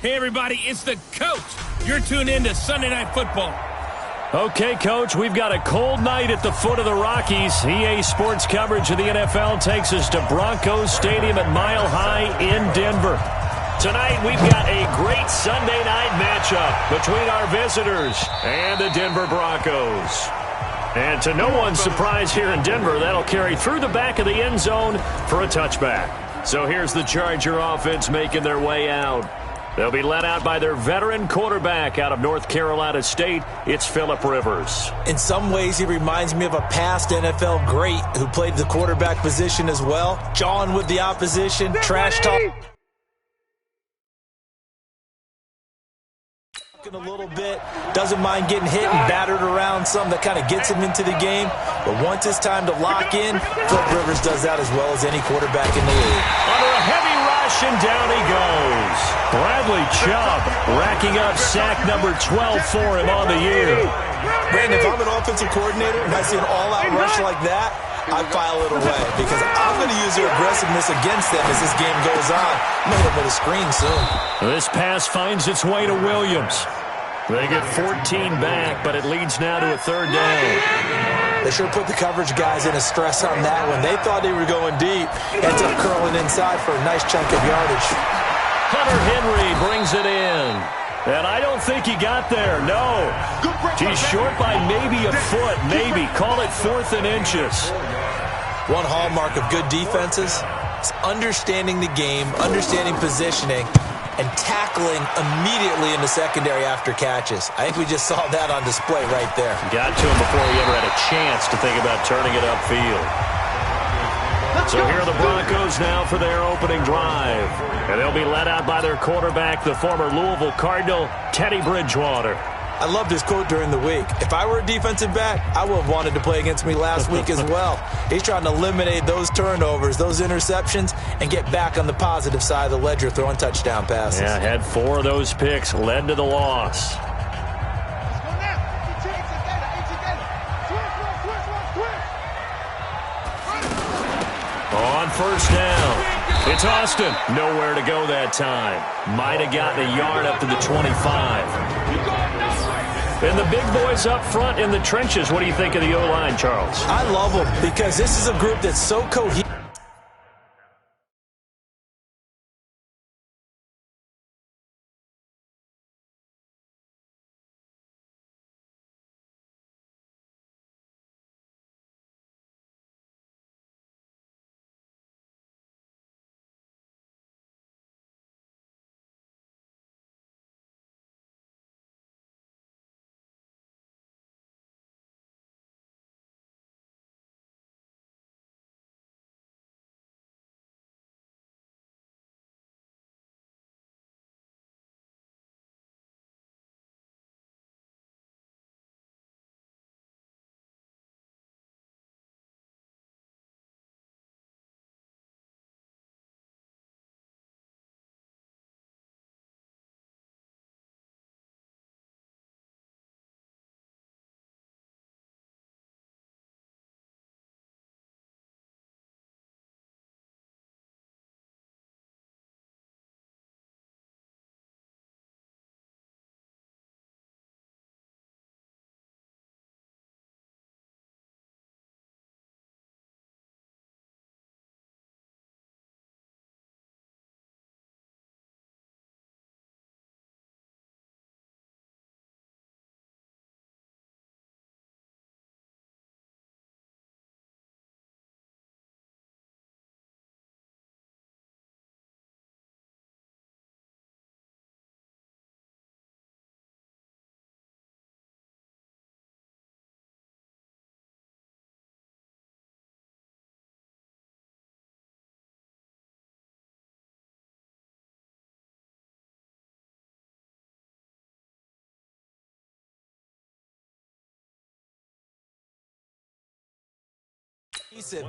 Hey, everybody, it's the coach. You're tuned in to Sunday Night Football. Okay, Coach, we've got a cold night at the foot of the Rockies. EA Sports coverage of the NFL takes us to Broncos Stadium at Mile High in Denver. Tonight, we've got a great Sunday night matchup between our visitors and the Denver Broncos. And to no one's surprise here in Denver, that'll carry through the back of the end zone for a touchback. So here's the Charger offense making their way out. They'll be led out by their veteran quarterback out of North Carolina State. It's Phillip Rivers. In some ways, he reminds me of a past NFL great who played the quarterback position as well. Jawing with the opposition, trash talk. A little bit, doesn't mind getting hit and battered around some. That kind of gets him into the game. But once it's time to lock in, Phillip Rivers does that as well as any quarterback in the league. Under a heavy rush, and down he goes. Bradley Chubb racking up sack number 12 for him on the year. Brandon, if I'm an offensive coordinator and I see an all-out rush like that, I file it away because I'm going to use their aggressiveness against them as this game goes on. I'm going to hit them with a screen soon. This pass finds its way to Williams. They get 14 back, but it leads now to a third down. They sure put the coverage guys in a stress on that one. They thought they were going deep. Ends up curling inside for a nice chunk of yardage. Hunter Henry brings it in. And I don't think he got there, no. He's short by maybe a foot, maybe. Call it 4th and inches. One hallmark of good defenses is understanding the game, understanding positioning, and tackling immediately in the secondary after catches. I think we just saw that on display right there. Got to him before he ever had a chance to think about turning it upfield. So here are the Broncos now for their opening drive. And they'll be led out by their quarterback, the former Louisville Cardinal, Teddy Bridgewater. I loved his quote during the week. If I were a defensive back, I would have wanted to play against me last week as well. He's trying to eliminate those turnovers, those interceptions, and get back on the positive side of the ledger throwing touchdown passes. Yeah, had 4 of those picks, led to the loss. On first down, it's Austin. Nowhere to go that time. Might have gotten a yard up to the 25. And the big boys up front in the trenches. What do you think of the O-line, Charles? I love them because this is a group that's so cohesive.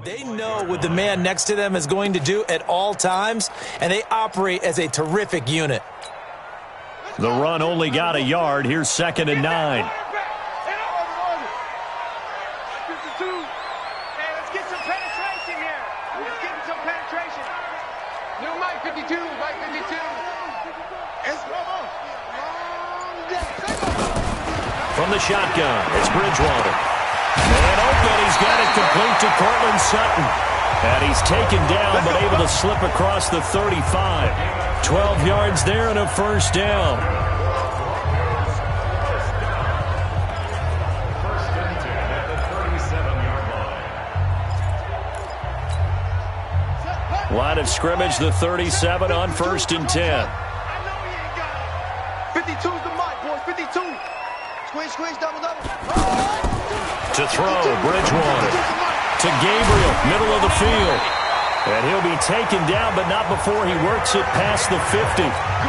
They know what the man next to them is going to do at all times, and they operate as a terrific unit. The run only got a yard. Here's 2nd and 9. From the shotgun, it's Bridgewater. And open, he's got it complete to Cortland Sutton. And he's taken down, but able to slip across the 35. 12 yards there and a first down. Line of scrimmage, the 37 on 1st and 10. 52's the mic, boys. 52. Squish, double. To throw, Bridgewater. To Gabriel, middle of the field. And he'll be taken down, but not before he works it past the 50.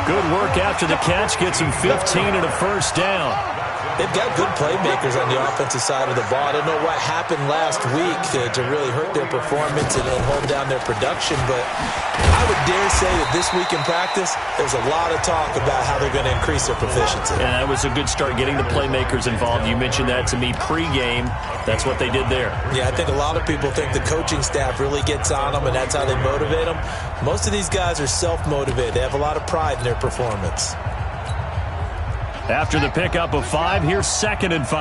Good work after the catch. Gets him 15 and a first down. They've got good playmakers on the offensive side of the ball. I don't know what happened last week to really hurt their performance and hold down their production, but I would dare say that this week in practice, there's a lot of talk about how they're going to increase their proficiency. Yeah, that was a good start, getting the playmakers involved. You mentioned that to me pregame. That's what they did there. Yeah, I think a lot of people think the coaching staff really gets on them, and that's how they motivate them. Most of these guys are self-motivated. They have a lot of pride in their performance. After the pickup of 5, here's 2nd and 5.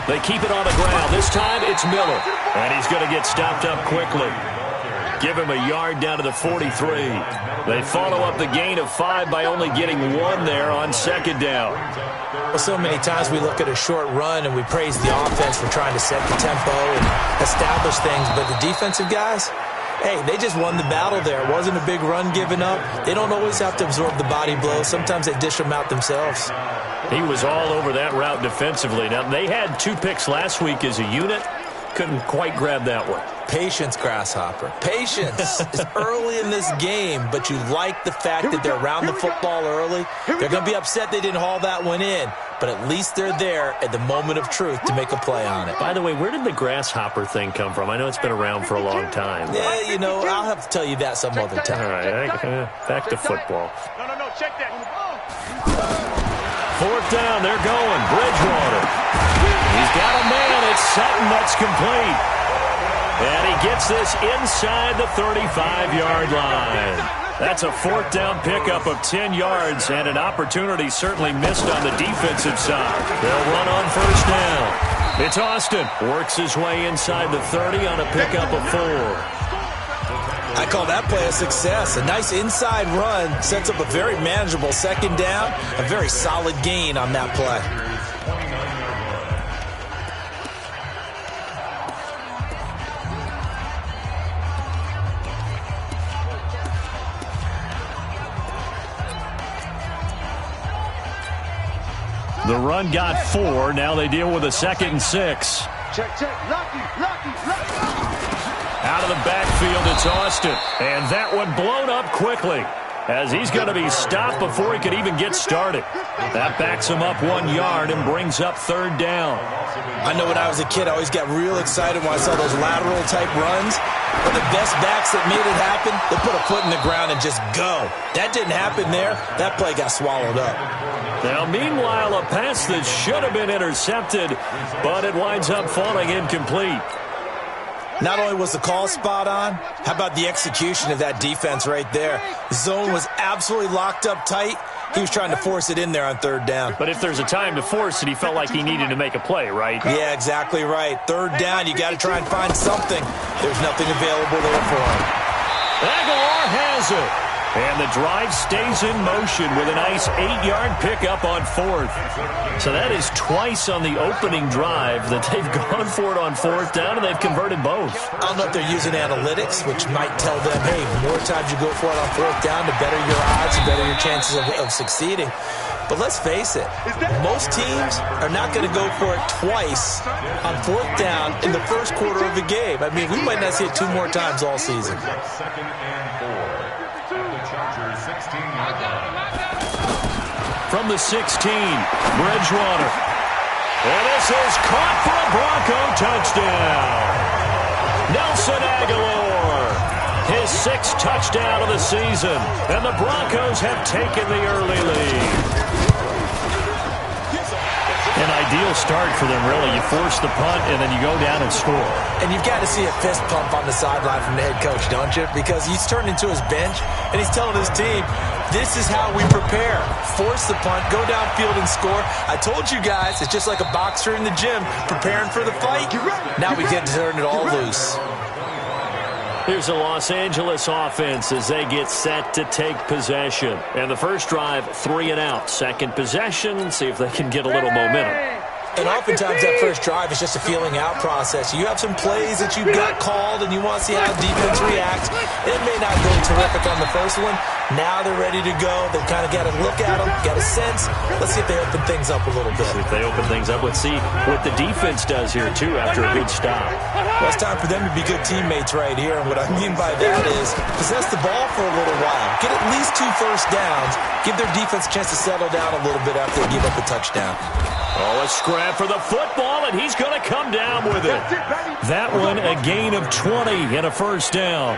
They keep it on the ground. This time it's Miller. And he's going to get stopped up quickly. Give him a yard down to the 43. They follow up the gain of 5 by only getting 1 there on 2nd down. Well, so many times we look at a short run and we praise the offense for trying to set the tempo and establish things, but the defensive guys, hey, they just won the battle there. It wasn't a big run given up. They don't always have to absorb the body blow. Sometimes they dish them out themselves. He was all over that route defensively. Now, they had 2 picks last week as a unit. Couldn't quite grab that one. Patience, Grasshopper. Patience is early in this game, but you like the fact that they're around the football early. They're going to be upset they didn't haul that one in, but at least they're there at the moment of truth to make a play on it. By the way, where did the Grasshopper thing come from? I know it's been around for a long time. Yeah, you know, I'll have to tell you that some other time. All right, back to football. No, check that. 4th down, they're going. Bridgewater. He's got a man. It's Sutton that's complete. And he gets this inside the 35-yard line. That's a 4th down pickup of 10 yards and an opportunity certainly missed on the defensive side. They'll run on 1st down. It's Austin. Works his way inside the 30 on a pickup of 4. I call that play a success. A nice inside run sets up a very manageable 2nd down. A very solid gain on that play. The run got 4. Now they deal with a 2nd and 6. Check. Lucky. Out of the backfield, it's Austin. And that one blown up quickly as he's going to be stopped before he could even get started. That backs him up 1 yard and brings up 3rd down. I know when I was a kid, I always got real excited when I saw those lateral-type runs. But the best backs that made it happen, they put a foot in the ground and just go. That didn't happen there. That play got swallowed up. Now, meanwhile, a pass that should have been intercepted, but it winds up falling incomplete. Not only was the call spot on, how about the execution of that defense right there? The zone was absolutely locked up tight. He was trying to force it in there on 3rd down. But if there's a time to force it, he felt like he needed to make a play, right? Yeah, exactly right. 3rd down, you got to try and find something. There's nothing available there for him. Aguilar has it. And the drive stays in motion with a nice 8-yard pickup on 4th. So that is twice on the opening drive that they've gone for it on 4th down, and they've converted both. I don't know if they're using analytics, which might tell them, hey, the more times you go for it on 4th down, the better your odds, the better your chances of succeeding. But let's face it, most teams are not going to go for it twice on 4th down in the first quarter of the game. I mean, we might not see it 2 more times all season. From the 16, Bridgewater. And this is caught for a Bronco touchdown. Nelson Aguilar, his 6th touchdown of the season. And the Broncos have taken the early lead. An ideal start for them, really. You force the punt, and then you go down and score. And you've got to see a fist pump on the sideline from the head coach, don't you? Because he's turned into his bench, and he's telling his team, this is how we prepare. Force the punt, go downfield and score. I told you guys, it's just like a boxer in the gym preparing for the fight. Now we get to turn it all loose. Here's the Los Angeles offense as they get set to take possession. And the first drive, 3 and out. Second possession, see if they can get a little momentum. And oftentimes that first drive is just a feeling out process. You have some plays that you've got called and you want to see how defense reacts. It may not go terrific on the first one. Now they're ready to go. They've kind of got to look at them, got a sense. Let's see if they open things up a little bit. See if they open things up. Let's see what the defense does here, too, after a good stop. Well, it's time for them to be good teammates right here. And what I mean by that is possess the ball for a little while. Get at least 2 first downs. Give their defense a chance to settle down a little bit after they give up a touchdown. Oh, a scrap for the football, and he's going to come down with it. That one, a gain of 20 and a first down.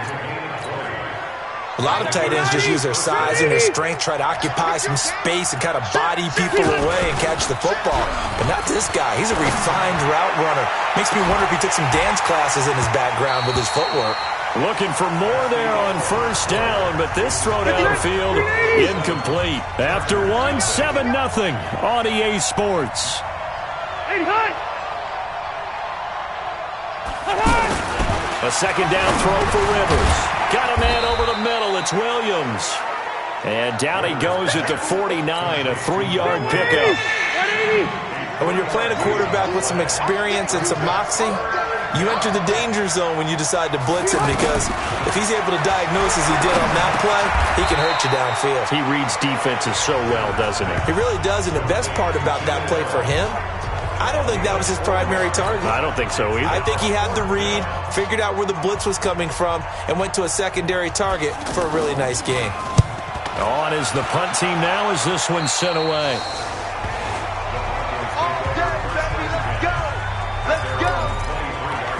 A lot of tight ends just use their size and their strength, try to occupy some space and kind of body people away and catch the football. But not this guy. He's a refined route runner. Makes me wonder if he took some dance classes in his background with his footwork. Looking for more there on first down, but this throw downfield incomplete. After one, 7-0 on EA Sports. A second down throw for Rivers. Got a man over the middle. It's Williams. And down he goes at the 49, a 3-yard pickup. And when you're playing a quarterback with some experience and some moxie, you enter the danger zone when you decide to blitz him, because if he's able to diagnose as he did on that play, he can hurt you downfield. He reads defenses so well, doesn't he? He really does, and the best part about that play for him, I don't think that was his primary target. I don't think so either. I think he had the read, figured out where the blitz was coming from, and went to a secondary target for a really nice gain. On is the punt team now as this one's sent away.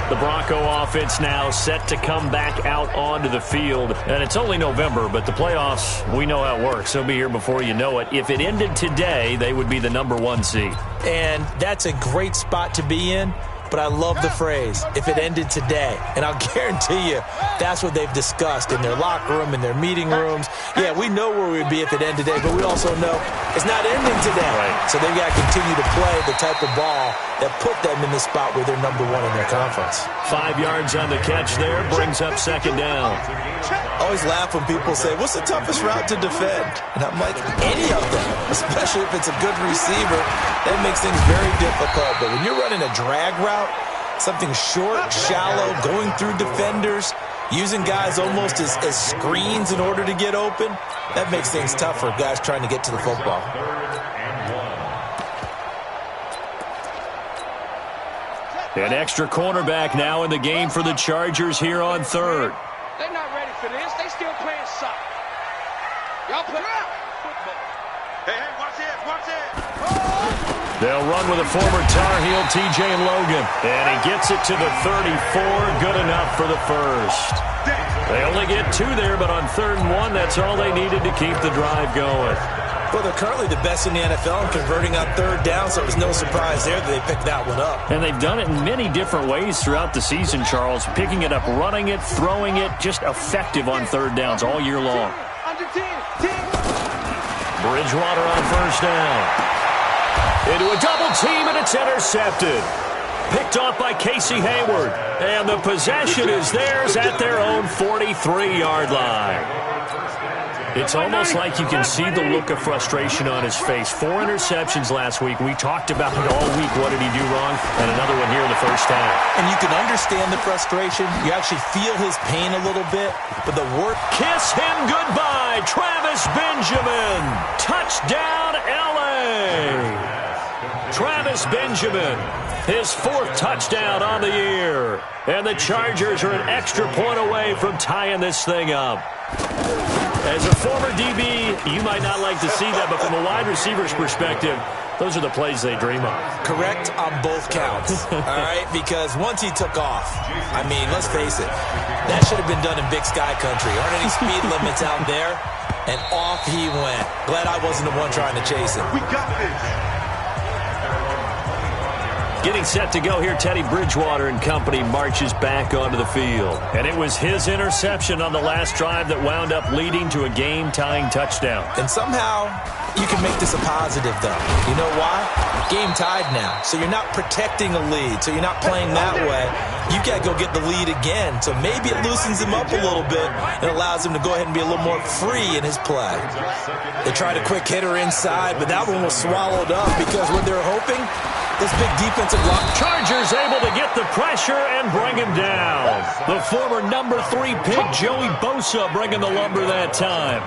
The Bronco offense now set to come back out onto the field. And it's only November, but the playoffs, we know how it works. They'll be here before you know it. If it ended today, they would be the #1 seed. And that's a great spot to be in. But I love the phrase, if it ended today. And I'll guarantee you, that's what they've discussed in their locker room, in their meeting rooms. Yeah, we know where we'd be if it ended today, but we also know it's not ending today. Right. So they've got to continue to play the type of ball that put them in the spot where they're #1 in their conference. 5 yards on the catch there, brings up second down. I always laugh when people say, what's the toughest route to defend? And I'm like, any of them, especially if it's a good receiver. That makes things very difficult. But when you're running a drag route, something short, shallow, going through defenders, using guys almost as screens in order to get open, that makes things tough for guys trying to get to the football. An extra cornerback now in the game for the Chargers here on third. They're not ready for this. They still playing soccer. Y'all play football. Hey, watch it, watch it. They'll run with a former Tar Heel, T.J. Logan. And he gets it to the 34. Good enough for the first. They only get 2 there, but on 3rd and 1, that's all they needed to keep the drive going. Well, they're currently the best in the NFL in converting on 3rd down, so it was no surprise there that they picked that one up. And they've done it in many different ways throughout the season, Charles. Picking it up, running it, throwing it, just effective on 3rd downs all year long. Under 10. Bridgewater on first down. Into a double team, and it's intercepted. Picked off by Casey Hayward. And the possession is theirs at their own 43-yard line. It's almost like you can see the look of frustration on his face. 4 interceptions last week. We talked about it all week. What did he do wrong? And another one here in the first half. And you can understand the frustration. You actually feel his pain a little bit. But the work... Kiss him goodbye, Travis Benjamin. Touchdown, L.A. Travis Benjamin, his 4th touchdown on the year. And the Chargers are an extra point away from tying this thing up. As a former DB, you might not like to see that, but from a wide receiver's perspective, those are the plays they dream of. Correct on both counts, all right? Because once he took off, I mean, let's face it, that should have been done in Big Sky Country. Aren't any speed limits out there? And off he went. Glad I wasn't the one trying to chase him. We got this. Getting set to go here, Teddy Bridgewater and company marches back onto the field. And it was his interception on the last drive that wound up leading to a game-tying touchdown. And somehow you can make this a positive, though. You know why? Game tied now. So you're not protecting a lead. So you're not playing that way. You got to go get the lead again. So maybe it loosens him up a little bit and allows him to go ahead and be a little more free in his play. They tried a quick hitter inside, but that one was swallowed up because what they were hoping, this big defensive block. Chargers able to get the pressure and bring him down. The former number 3 pick, Joey Bosa, bringing the lumber that time.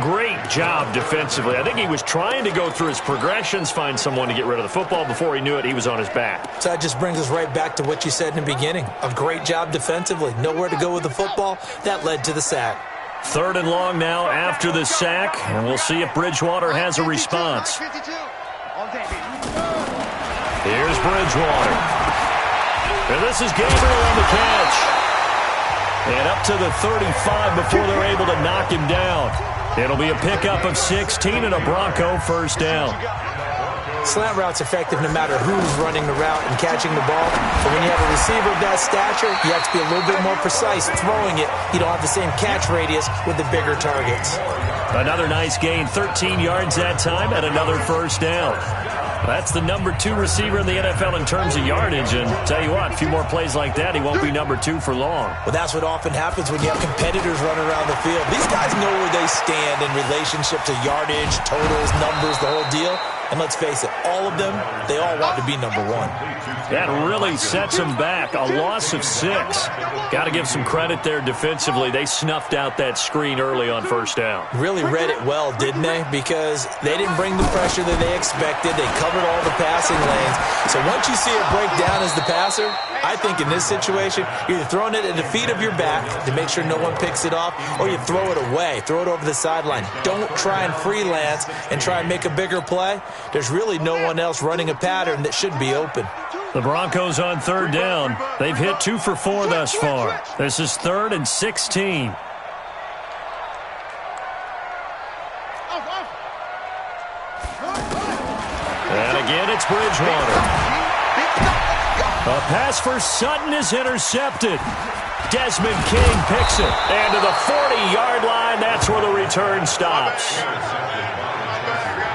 Great job defensively. I think he was trying to go through his progressions, find someone to get rid of the football. Before he knew it, he was on his back. So that just brings us right back to what you said in the beginning. A great job defensively. Nowhere to go with the football. That led to the sack. 3rd and long now after the sack, and we'll see if Bridgewater has a response. Here's Bridgewater. And this is Gabriel on the catch. And up to the 35 before they're able to knock him down. It'll be a pickup of 16 and a Bronco first down. Slant route's effective no matter who's running the route and catching the ball. But when you have a receiver of that stature, you have to be a little bit more precise throwing it. You don't have the same catch radius with the bigger targets. Another nice gain, 13 yards that time, and another first down. That's the number 2 receiver in the NFL in terms of yardage. And tell you what, a few more plays like that, he won't be number 2 for long. Well, that's what often happens when you have competitors running around the field. These guys know where they stand in relationship to yardage, totals, numbers, the whole deal. And let's face it, all of them, they all want to be number 1. That really sets them back. A loss of 6. Got to give some credit there defensively. They snuffed out that screen early on first down. Really read it well, didn't they? Because they didn't bring the pressure that they expected. They covered all the passing lanes. So once you see it break down as the passer, I think in this situation, you're either throwing it at the feet of your back to make sure no one picks it off, or you throw it away. Throw it over the sideline. Don't try and freelance and try and make a bigger play. There's really no one else running a pattern that should be open. The Broncos on 3rd down. They've hit 2 for 4 thus far. This is 3rd and 16. And again, it's Bridgewater. A pass for Sutton is intercepted. Desmond King picks it. And to the 40-yard line, that's where the return stops.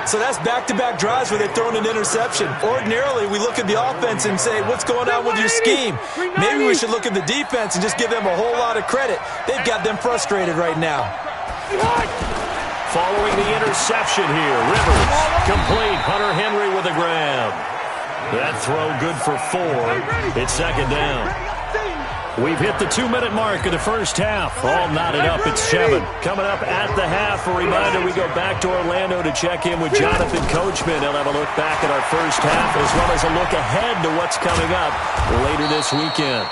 So that's back-to-back drives where they've thrown an interception. Ordinarily, we look at the offense and say, what's going on with your scheme? Maybe we should look at the defense and just give them a whole lot of credit. They've got them frustrated right now. Following the interception here, Rivers complete. Hunter Henry with a grab. That throw good for 4. It's 2nd down. We've hit the 2-minute mark of the first half. All knotted up at 7. Coming up at the half, a reminder, we go back to Orlando to check in with Jonathan Coachman. He'll have a look back at our first half as well as a look ahead to what's coming up later this weekend.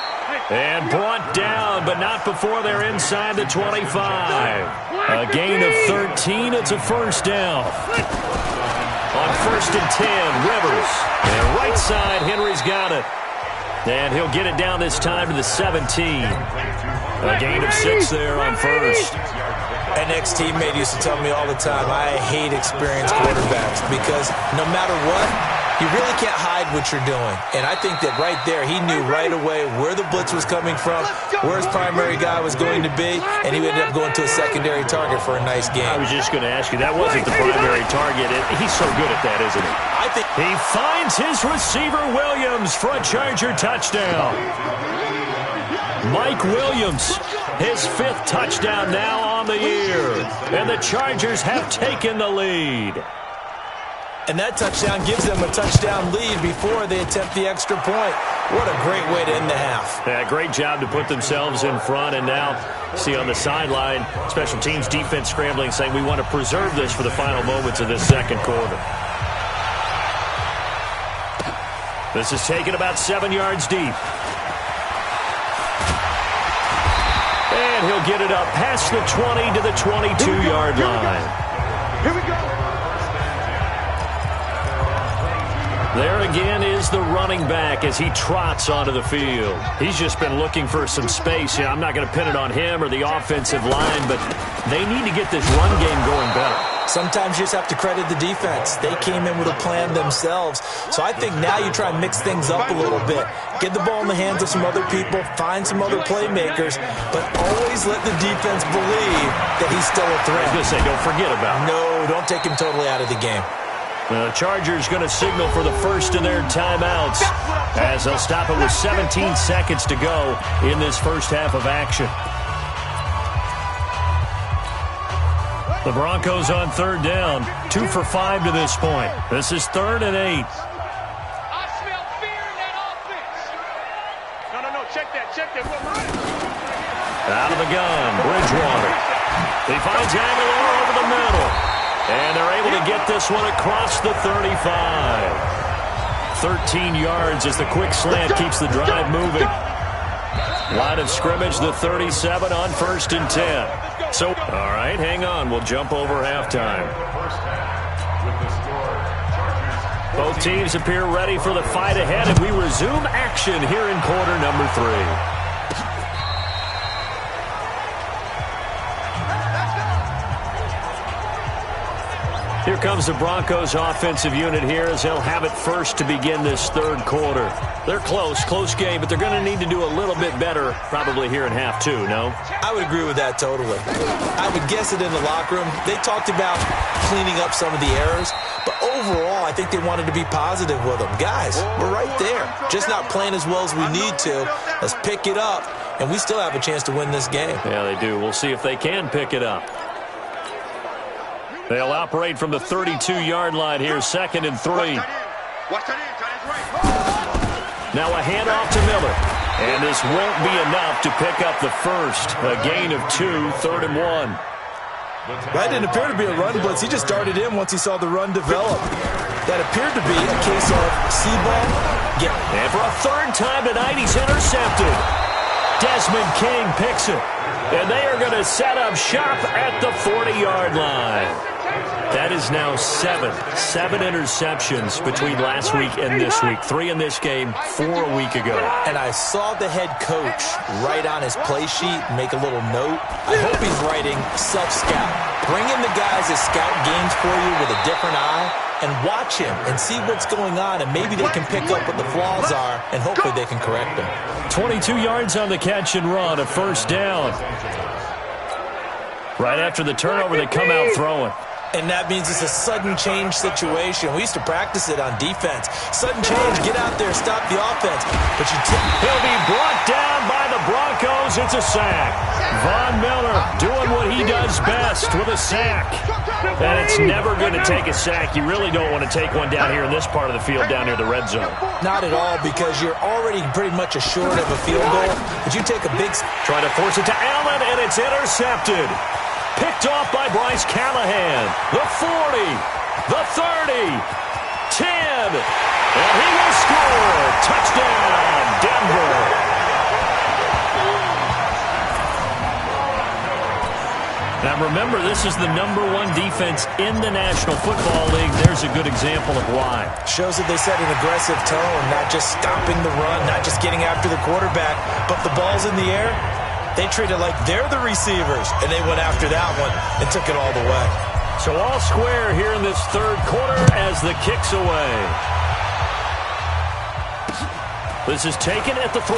And brought down, but not before they're inside the 25. A gain of 13. It's a first down. On 1st and 10, Rivers. And right side, Henry's got it. And he'll get it down this time to the 17. A gain of 6 there on 1st. An ex-teammate used to tell me all the time, I hate experienced quarterbacks because no matter what, you really can't hide what you're doing. And I think that right there, he knew right away where the blitz was coming from, where his primary guy was going to be, and he ended up going to a secondary target for a nice game. I was just going to ask you, that wasn't the primary target. He's so good at that, isn't he? I think he finds his receiver, Williams, for a Charger touchdown. Mike Williams, his 5th touchdown now on the year. And the Chargers have taken the lead. And that touchdown gives them a touchdown lead before they attempt the extra point. What a great way to end the half. Yeah, great job to put themselves in front. And now, see on the sideline, special teams defense scrambling, saying we want to preserve this for the final moments of this 2nd quarter. This is taken about 7 yards deep. And he'll get it up past the 20 to the 22-yard line. Here we go. There again is the running back as he trots onto the field. He's just been looking for some space. I'm not going to pin it on him or the offensive line, but they need to get this run game going better. Sometimes you just have to credit the defense. They came in with a plan themselves. So I think now you try and mix things up a little bit. Get the ball in the hands of some other people, find some other playmakers, but always let the defense believe that he's still a threat. I was going to say, don't forget about him. No, don't take him totally out of the game. The Chargers going to signal for the first of their timeouts as they'll stop it with 17 seconds to go in this first half of action. The Broncos on third down, 2 for 5 to this point. This is 3rd and 8. I smell fear in that offense. No, check that. Out of the gun, Bridgewater. He finds Aguilar over the middle. And they're able to get this one across the 35. 13 yards as the quick slant keeps the drive moving. Line of scrimmage, the 37 on 1st and 10. So, all right, hang on. We'll jump over halftime. Both teams appear ready for the fight ahead, and we resume action here in quarter number 3. Here comes the Broncos offensive unit here as they'll have it first to begin this third quarter. They're close game, but they're going to need to do a little bit better probably here in half 2, no? I would agree with that totally. I would guess it in the locker room. They talked about cleaning up some of the errors, but overall I think they wanted to be positive with them. Guys, we're right there. Just not playing as well as we need to. Let's pick it up, and we still have a chance to win this game. Yeah, they do. We'll see if they can pick it up. They'll operate from the 32-yard line here, 2nd and 3. Now a handoff to Miller. And this won't be enough to pick up the first. A gain of 2, 3rd and 1. That didn't appear to be a run blitz. He just darted in once he saw the run develop. That appeared to be a case of see ball, get. And for a 3rd time tonight, he's intercepted. Desmond King picks it. And they are going to set up shop at the 40-yard line. That is now 7 interceptions between last week and this week. 3 in this game, 4 a week ago. And I saw the head coach write on his play sheet, make a little note. I hope he's writing self-scout. Bring in the guys that scout games for you with a different eye and watch him and see what's going on, and maybe they can pick up what the flaws are, and hopefully they can correct them. 22 yards on the catch and run, a 1st down. Right after the turnover, they come out throwing. And that means it's a sudden change situation. We used to practice it on defense. Sudden change, get out there, stop the offense. But he'll be brought down by the Broncos. It's a sack. Von Miller doing what he does best with a sack. And it's never going to take a sack. You really don't want to take one down here in this part of the field, down near the red zone. Not at all, because you're already pretty much assured of a field goal. But you take a big... Trying to force it to Allen, and it's intercepted. Picked off by Bryce Callahan. The 40, the 30, 10, and he will score. Touchdown, Denver. Now remember, this is the #1 defense in the National Football League. There's a good example of why. Shows that they set an aggressive tone, not just stopping the run, not just getting after the quarterback, but the ball's in the air. They treat it like they're the receivers, and they went after that one and took it all the way. So all square here in this third quarter as the kick's away. This is taken at the 3.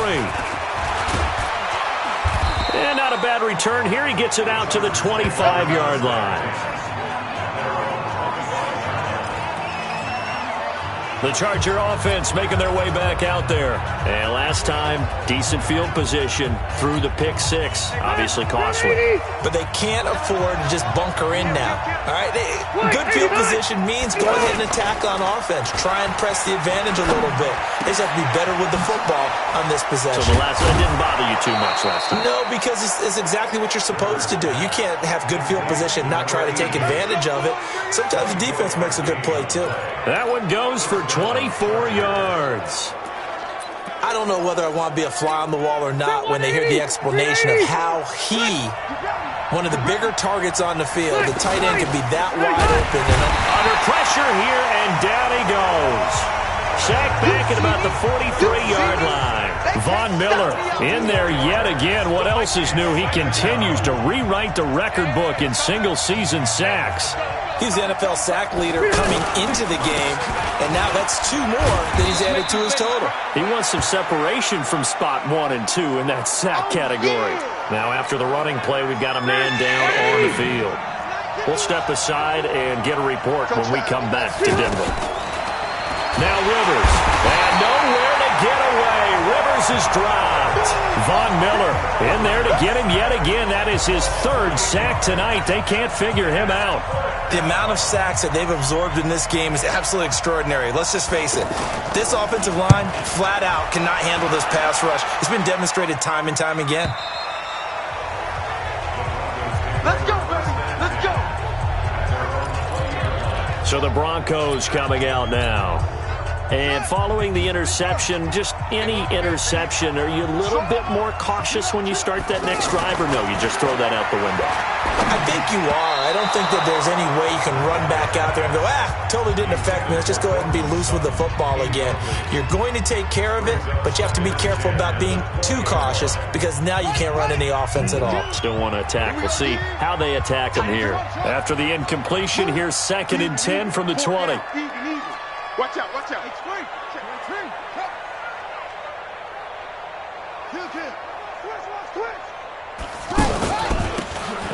And not a bad return here. He gets it out to the 25-yard line. The Charger offense making their way back out there. And last time, decent field position through the pick 6. Obviously costly. But they can't afford to just bunker in now. All right, good field position means go ahead and attack on offense. Try and press the advantage a little bit. They just have to be better with the football on this possession. So the last one didn't bother you too much last time? No, because it's exactly what you're supposed to do. You can't have good field position, not try to take advantage of it. Sometimes the defense makes a good play, too. That one goes for 24 yards. I don't know whether I want to be a fly on the wall or not when they hear the explanation of how one of the bigger targets on the field, the tight end can be that wide open. And under pressure here, and down he goes. Sacked back at about the 43-yard line. Von Miller in there yet again. What else is new? He continues to rewrite the record book in single-season sacks. He's the NFL sack leader coming into the game, and now that's 2 more that he's added to his total. He wants some separation from spot 1 and 2 in that sack category. Now after the running play, we've got a man down on the field. We'll step aside and get a report when we come back to Denver. Now Rivers, and nowhere to get away. Rivers is dropped. Von Miller in there to get him yet again. That is his 3rd sack tonight. They can't figure him out. The amount of sacks that they've absorbed in this game is absolutely extraordinary. Let's just face it. This offensive line, flat out, cannot handle this pass rush. It's been demonstrated time and time again. Let's go, baby. Let's go. So the Broncos coming out now. And following the interception, just any interception, are you a little bit more cautious when you start that next drive, or no, you just throw that out the window? I think you are. I don't think that there's any way you can run back out there and go, totally didn't affect me. Let's just go ahead and be loose with the football again. You're going to take care of it, but you have to be careful about being too cautious because now you can't run any offense at all. Still want to attack. We'll see how they attack him here. After the incompletion, here's 2nd and 10 from the 20. Watch out, watch out.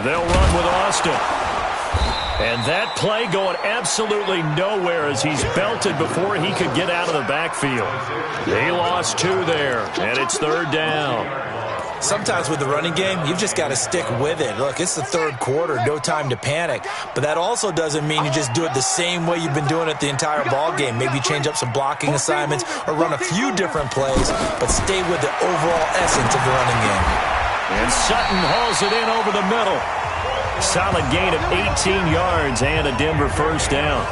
They'll run with Austin. And that play going absolutely nowhere as he's belted before he could get out of the backfield. They lost 2 there, and it's 3rd down. Sometimes with the running game, you've just got to stick with it. Look, it's the 3rd quarter, no time to panic. But that also doesn't mean you just do it the same way you've been doing it the entire ball game. Maybe change up some blocking assignments or run a few different plays, but stay with the overall essence of the running game. And Sutton hauls it in over the middle. Solid gain of 18 yards and a Denver 1st down.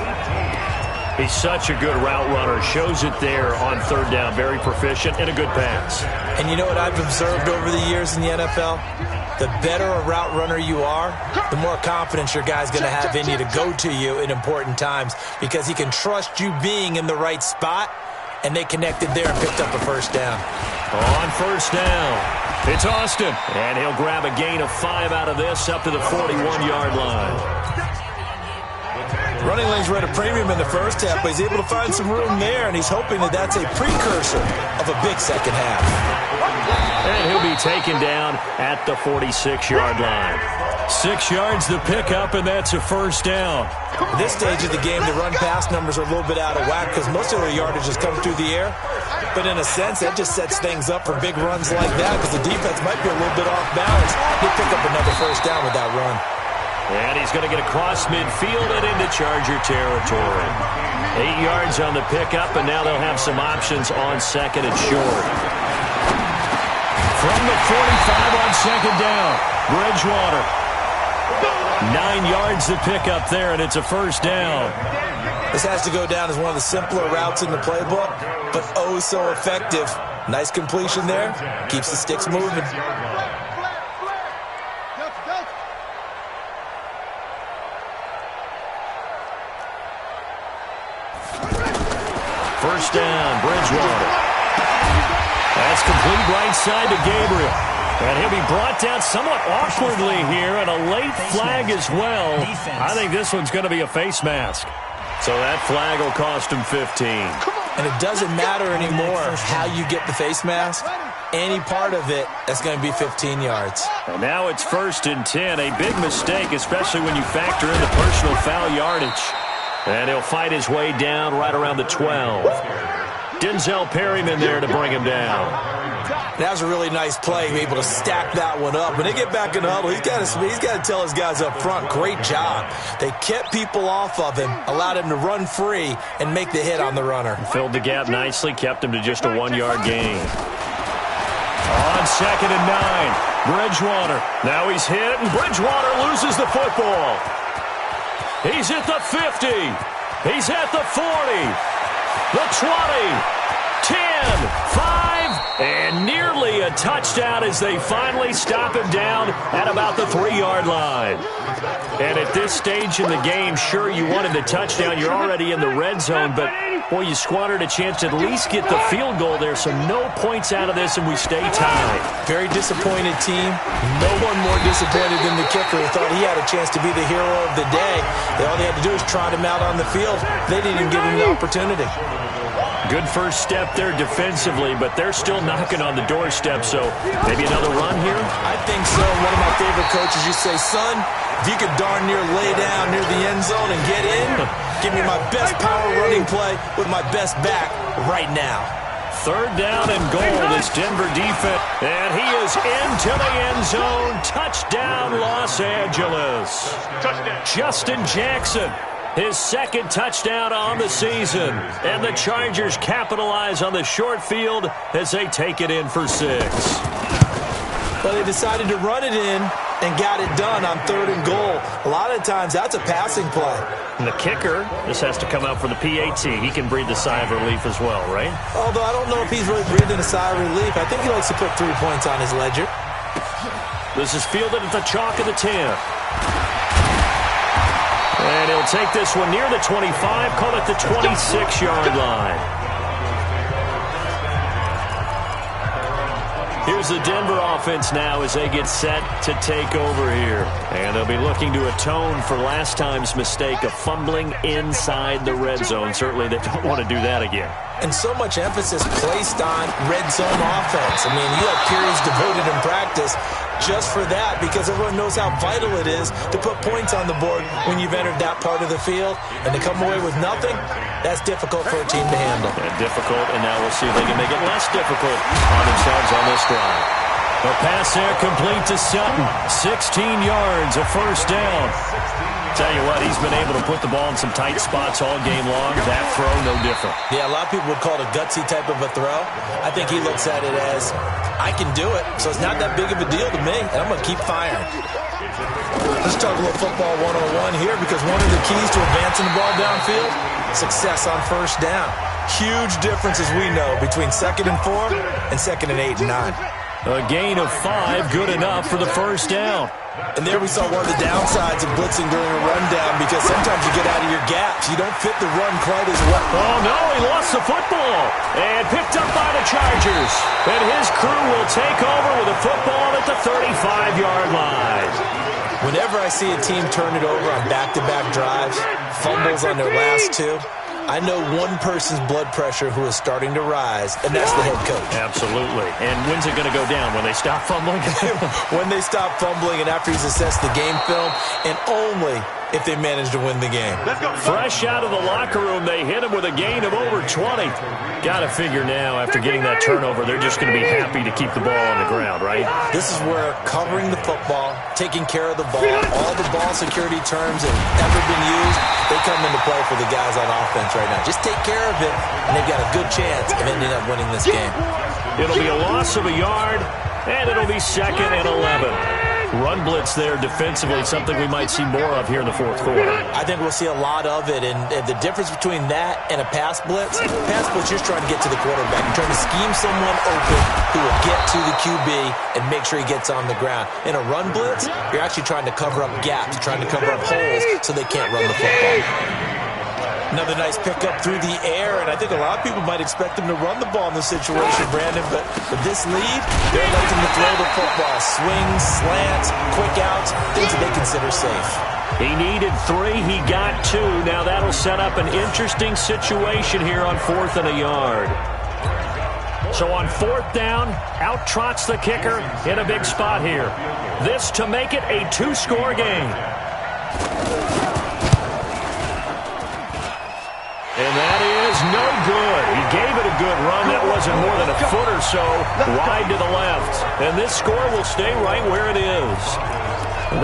He's such a good route runner. Shows it there on 3rd down. Very proficient and a good pass. And you know what I've observed over the years in the NFL? The better a route runner you are, the more confidence your guy's going to have in you to go to you in important times because he can trust you being in the right spot, and they connected there and picked up a 1st down. On 1st down, it's Austin, and he'll grab a gain of 5 out of this up to the 41-yard line. Running lanes were at a premium in the 1st half, but he's able to find some room there, and he's hoping that that's a precursor of a big 2nd half. And he'll be taken down at the 46-yard line. 6 yards the pickup, and that's a 1st down. At this stage of the game, the run-pass numbers are a little bit out of whack because most of their yardage has come through the air. But in a sense, that just sets things up for big runs like that because the defense might be a little bit off balance. He'll pick up another 1st down with that run. And he's going to get across midfield and into Charger territory. 8 yards on the pickup, and now they'll have some options on 2nd and short. From the 45 on 2nd down, Bridgewater. 9 yards to pick up there, and it's a 1st down. This has to go down as one of the simpler routes in the playbook, but oh so effective. Nice completion there. Keeps the sticks moving. First down, Bridgewater. That's complete right side to Gabriel. And he'll be brought down somewhat awkwardly here, and a late flag as well. I think this one's going to be a face mask. So that flag will cost him 15. And it doesn't matter anymore how you get the face mask. Any part of it, that's going to be 15 yards. And now it's 1st and 10. A big mistake, especially when you factor in the personal foul yardage. And he'll fight his way down right around the 12. Denzel Perryman there to bring him down. That was a really nice play, able to stack that one up. When they get back in the huddle, he's got to tell his guys up front, great job. They kept people off of him, allowed him to run free, and make the hit on the runner. Filled the gap nicely, kept him to just a 1-yard gain. On 2nd and 9, Bridgewater. Now he's hit, and Bridgewater loses the football. He's at the 50. He's at the 40. The 20. 10. 5. And nearly a touchdown as they finally stop him down at about the 3-yard line. And at this stage in the game, sure, you wanted the touchdown. You're already in the red zone, but Boy, you squandered a chance to at least get the field goal there, so no points out of this, and we stay tied. Very disappointed team. No one more disappointed than the kicker, who thought he had a chance to be the hero of the day. All they had to do was trot him out on the field. They didn't even give him the opportunity. Good first step there defensively, but they're still knocking on the doorstep, so maybe another run here? I think so. One of my favorite coaches, you say, son, if you could darn near lay down near the end zone and get in, give me my best power running play with my best back right now. Third down and goal, this Denver defense. And he is into the end zone. Touchdown, Los Angeles. Touchdown. Justin Jackson, his second touchdown on the season. And the Chargers capitalize on the short field as they take it in for 6. Well, they decided to run it in and got it done on 3rd and goal. A lot of times, that's a passing play. And the kicker, this has to come out for the PAT. He can breathe a sigh of relief as well, right? Although I don't know if he's really breathing a sigh of relief. I think he likes to put 3 points on his ledger. This is fielded at the chalk of the 10. And he'll take this one near the 25, call it the 26-yard line. Here's the Denver offense now as they get set to take over here. And they'll be looking to atone for last time's mistake of fumbling inside the red zone. Certainly they don't want to do that again. And so much emphasis placed on red zone offense. I mean, you have periods devoted in practice just for that, because everyone knows how vital it is to put points on the board when you've entered that part of the field. And to come away with nothing, that's difficult for a team to handle. And difficult, and now we'll see if they can make it less difficult on themselves on this drive. The pass there complete to Sutton. 16 yards, a first down. Tell you what, he's been able to put the ball in some tight spots all game long. That throw, no different. Yeah, a lot of people would call it a gutsy type of a throw. I think he looks at it as, I can do it, so it's not that big of a deal to me, and I'm going to keep firing. Let's talk a little football 101 here, because one of the keys to advancing the ball downfield, success on first down. Huge difference, as we know, between 2nd and 4 and 2nd and 8 and 9. A gain of 5, good enough for the first down. And there we saw one of the downsides of blitzing during a rundown, because sometimes you get out of your gaps. You don't fit the run quite as well. Oh, no, he lost the football. And picked up by the Chargers. And his crew will take over with a football at the 35-yard line. Whenever I see a team turn it over on back-to-back drives, fumbles on their last 2, I know one person's blood pressure who is starting to rise, and that's the head coach. Absolutely. And when's it going to go down? When they stop fumbling? When they stop fumbling and after he's assessed the game film, and only if they manage to win the game. Fresh out of the locker room, they hit him with a gain of over 20. Got to figure now, after getting that turnover, they're just going to be happy to keep the ball on the ground, right? This is where covering the football, taking care of the ball, all the ball security terms that have ever been used, they come into play for the guys on offense right now. Just take care of it, and they've got a good chance of ending up winning this game. It'll be a loss of a yard, and it'll be 2nd and 11. Run blitz there defensively, something we might see more of here in the 4th quarter. I think we'll see a lot of it, and the difference between that and a pass blitz, you're just trying to get to the quarterback. You're trying to scheme someone open who will get to the QB and make sure he gets on the ground. In a run blitz, you're actually trying to cover up gaps, trying to cover up holes so they can't run the football. Another nice pickup through the air, and I think a lot of people might expect them to run the ball in this situation, Brandon, but with this lead, they're electing to throw the football. Swings, slants, quick outs, things that they consider safe. He needed 3, he got 2. Now that'll set up an interesting situation here on 4th and a yard. So on 4th down, out trots the kicker in a big spot here. This to make it a 2-score game. And that is no good. He gave it a good run. That wasn't more than a foot or so wide to the left. And this score will stay right where it is.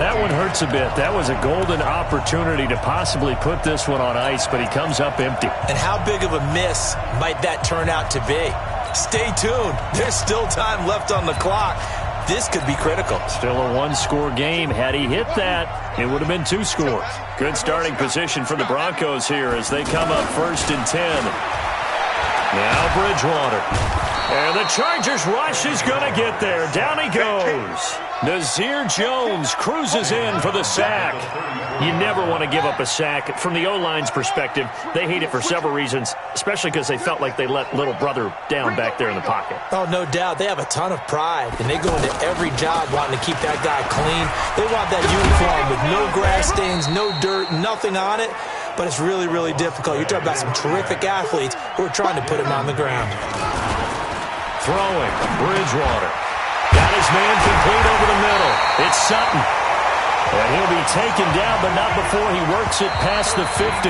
That one hurts a bit. That was a golden opportunity to possibly put this one on ice, but he comes up empty. And how big of a miss might that turn out to be? Stay tuned. There's still time left on the clock. This could be critical. Still a 1-score game. Had he hit that, it would have been 2 scores. Good starting position for the Broncos here as they come up 1st and 10. Now Bridgewater. And the Chargers rush is going to get there. Down he goes. Nazir Jones cruises in for the sack. You never want to give up a sack. From the O-line's perspective, they hate it for several reasons, especially because they felt like they let little brother down back there in the pocket. Oh, no doubt. They have a ton of pride, and they go into every job wanting to keep that guy clean. They want that uniform with no grass stains, no dirt, nothing on it. But it's really, really difficult. You're talking about some terrific athletes who are trying to put him on the ground. Throwing, Bridgewater. Got his man complete over the middle. It's Sutton. And he'll be taken down, but not before he works it past the 50.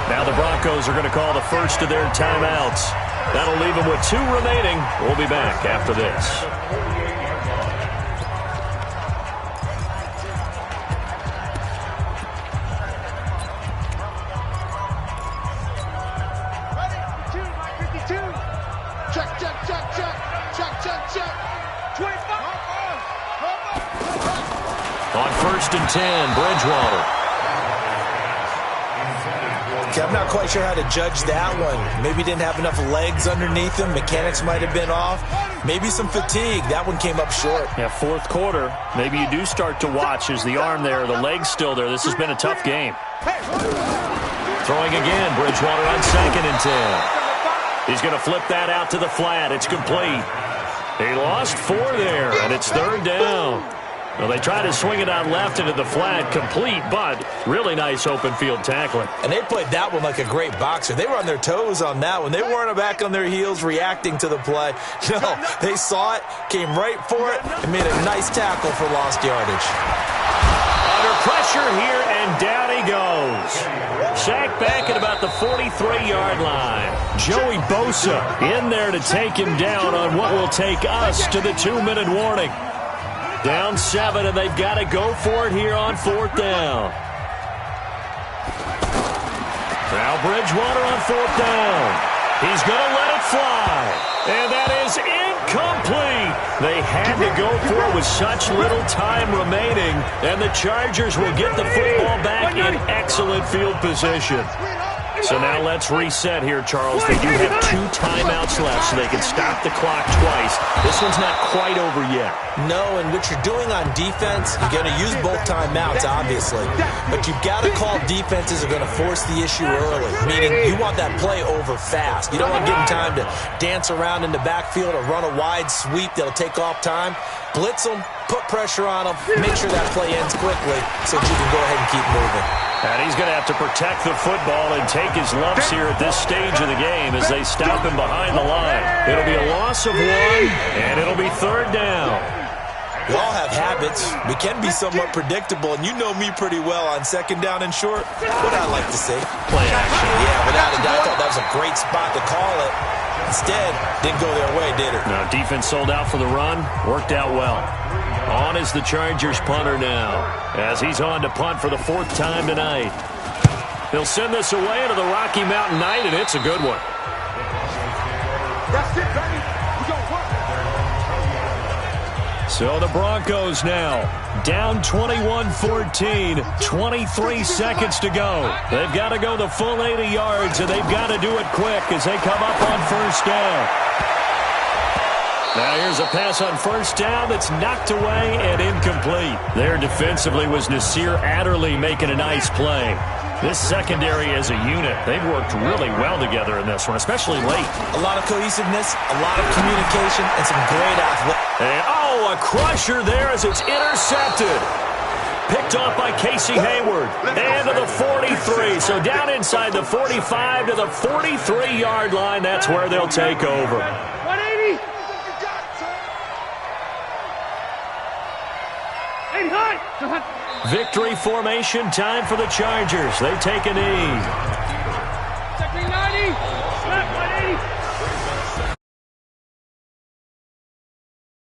Now the Broncos are going to call the first of their timeouts. That'll leave them with 2 remaining. We'll be back after this. On 1st and 10, Bridgewater. Okay, I'm not quite sure how to judge that one. Maybe didn't have enough legs underneath him. Mechanics might have been off. Maybe some fatigue. That one came up short. Yeah, 4th quarter. Maybe you do start to watch as the arm there, the leg's still there. This has been a tough game. Throwing again, Bridgewater on 2nd and 10. He's going to flip that out to the flat. It's complete. He lost 4 there, and it's 3rd down. Well, they try to swing it out left into the flat, complete, but really nice open field tackling. And they played that one like a great boxer. They were on their toes on that one. They weren't back on their heels reacting to the play. No, they saw it, came right for it, and made a nice tackle for lost yardage. Under pressure here, and down he goes. Sacked back at about the 43-yard line. Joey Bosa in there to take him down on what will take us to the 2-minute warning. Down 7, and they've got to go for it here on 4th down. Now Bridgewater on 4th down. He's going to let it fly. And that is incomplete. They had to go for it with such little time remaining. And the Chargers will get the football back in excellent field position. So now let's reset here, Charles. They do have 2 timeouts left, so they can stop the clock twice. This one's not quite over yet. No, and what you're doing on defense, you're going to use both timeouts, obviously. But you've got to call defenses are going to force the issue early, meaning you want that play over fast. You don't want to give them time to dance around in the backfield or run a wide sweep that'll take off time. Blitz them, put pressure on them, make sure that play ends quickly so that you can go ahead and keep moving. And he's going to have to protect the football and take his lumps here at this stage of the game as they stop him behind the line. It'll be a loss of 1, and it'll be 3rd down. We all have habits. We can be somewhat predictable, and you know me pretty well on 2nd down and short. What I like to see. Play action. Yeah, without a doubt, I thought that was a great spot to call it. Instead, didn't go their way, did it? Now, defense sold out for the run. Worked out well. On is the Chargers punter now, as he's on to punt for the 4th time tonight. He'll send this away into the Rocky Mountain night, and it's a good one. That's it, baby. We gonna work. So the Broncos now down 21-14, 23 seconds to go. They've got to go the full 80 yards, and they've got to do it quick as they come up on 1st down. Now here's a pass on 1st down that's knocked away and incomplete. There defensively was Nasir Adderley making a nice play. This secondary as a unit, they've worked really well together in this one, especially late. A lot of cohesiveness, a lot of communication, and some great athletics. And, a crusher there as it's intercepted. Picked off by Casey Hayward. And to the 43. So down inside the 45 to the 43-yard line. That's where they'll take over. 180. Victory formation time for the Chargers. They take a knee.